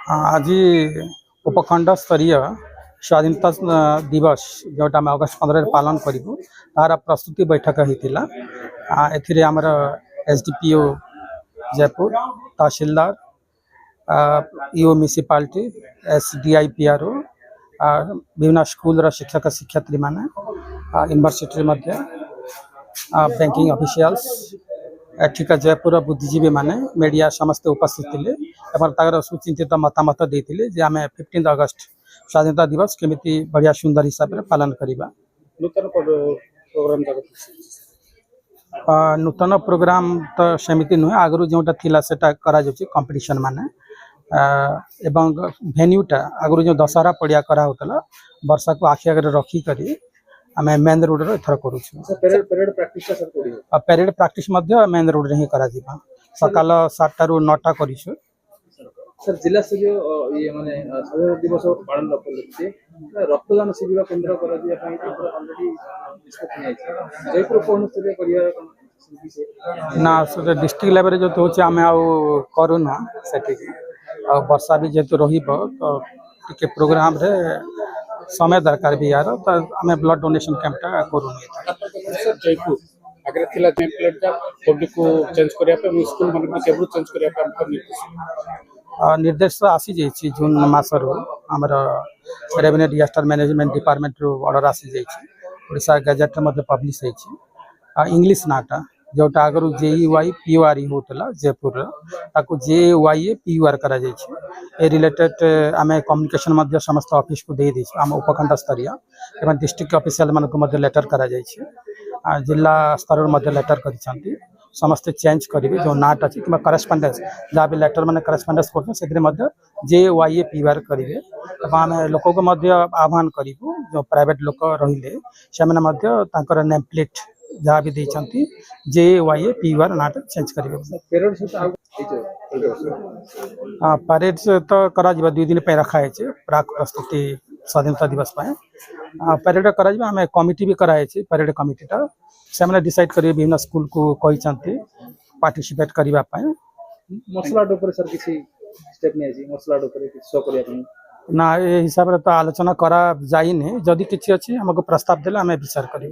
आज उपखंड स्तरीय स्वाधीनता दिवस जोटा आम अगस्ट 15 पालन करूँ तार प्रस्तुति बैठक होता एमर एसडीपीओ जयपुर तहसीलदार ईओ म्यूनिसिपालिटी एसडीआईपीआरओ विभिन्न स्कूल शिक्षक शिक्षयित्री माने यूनिवर्सिटी बैंकिंग ऑफिशियल्स एठिका जयपुर बुद्धिजीवी माने मीडिया समस्त उपस्थित थे सुचिंतित मतामत देते जे आम 15 अगस्त स्वाधीनता दिवस केमिति बढ़िया सुंदर हिसाब से पालन करवा। नूतन प्रोग्राम तो सेमती नुहे आगु जोटा थिला सेटा करा जाउछि कंपटीशन माने एवं भेन्यूटा आगु जो दशहरा पड़िया करा होतला वर्षा को आखि आगे रखी करी आम मेन रोड रे एथर करूछु। पेरेड प्रैक्टिस मेन रोड रे ही करा जिबा सकाल 7 टा रु 9 टा करिछु। सर जिला स्तरीय ये माने स्वाधीनता दिवस पालन उपलक्षे रक्तदान शिविर केन्द्र करा दिया पई ऑलरेडी निष्पत्ति नै छै जयपुर कोन स्तरीय करिया ना सर डिस्ट्रिक्ट लेवल जो होछि आमे आ करूना सेठी वर्षा भी जेतु रहिबो तो टिके प्रोग्राम रे समय दरकार भी यार तो आमे ब्लड डोनेशन कैंपटा करूनी। सर जयपुर आगे थिला टेम्पलेट का पब्लिक को चेंज करिया पे स्कूल मन में केबल चेंज करिया पे हम निर्देश आसी जाइए जून मसर आमर रेवेन्यू डिजास्टर मैनेजमेंट डिपार्टमेंट रू ऑर्डर आसी जाइए गजेट पब्लिश इंग्लिश नाटा जोटा आगर JEY PUR होता जयपुर ताकू JYA PUR करा ए रिलेटेड आम कम्युनिकेशन समस्त ऑफिस को दे दी आम उपखंड स्तरीय एवं डिस्ट्रिक्ट ऑफिशियल मानक लेटर करा जिला स्तर लेटर कर समस्ते चेंज करेंगे जो नाट अच्छी कि करेस्पंडेंस जहाँ भी लेटर मैंने करेस्पंडेंस कर JYA PUR करेंगे आम लोक को आह्वान करूँ जो प्राइवेट लोक रही से नेम प्लेट जहाँ भी देती JYA PUR नाट चेंज करेंगे। परेड तो करा 2 दिन पे रखा है प्राक प्रस्तुति स्वाधीनता दिवस परेड करा आम कमिटी भी कराई परेड कमिटीटा से डिसाइड करेंगे विभिन्न स्कूल को कही पार्टिसिपेट करने मसला सर किसी स्टेप नहीं मसला शो करने ना ये हिसाब से तो आलोचना करा जाइए जदि किसी अच्छी हमको प्रस्ताव देला आम विचार करें।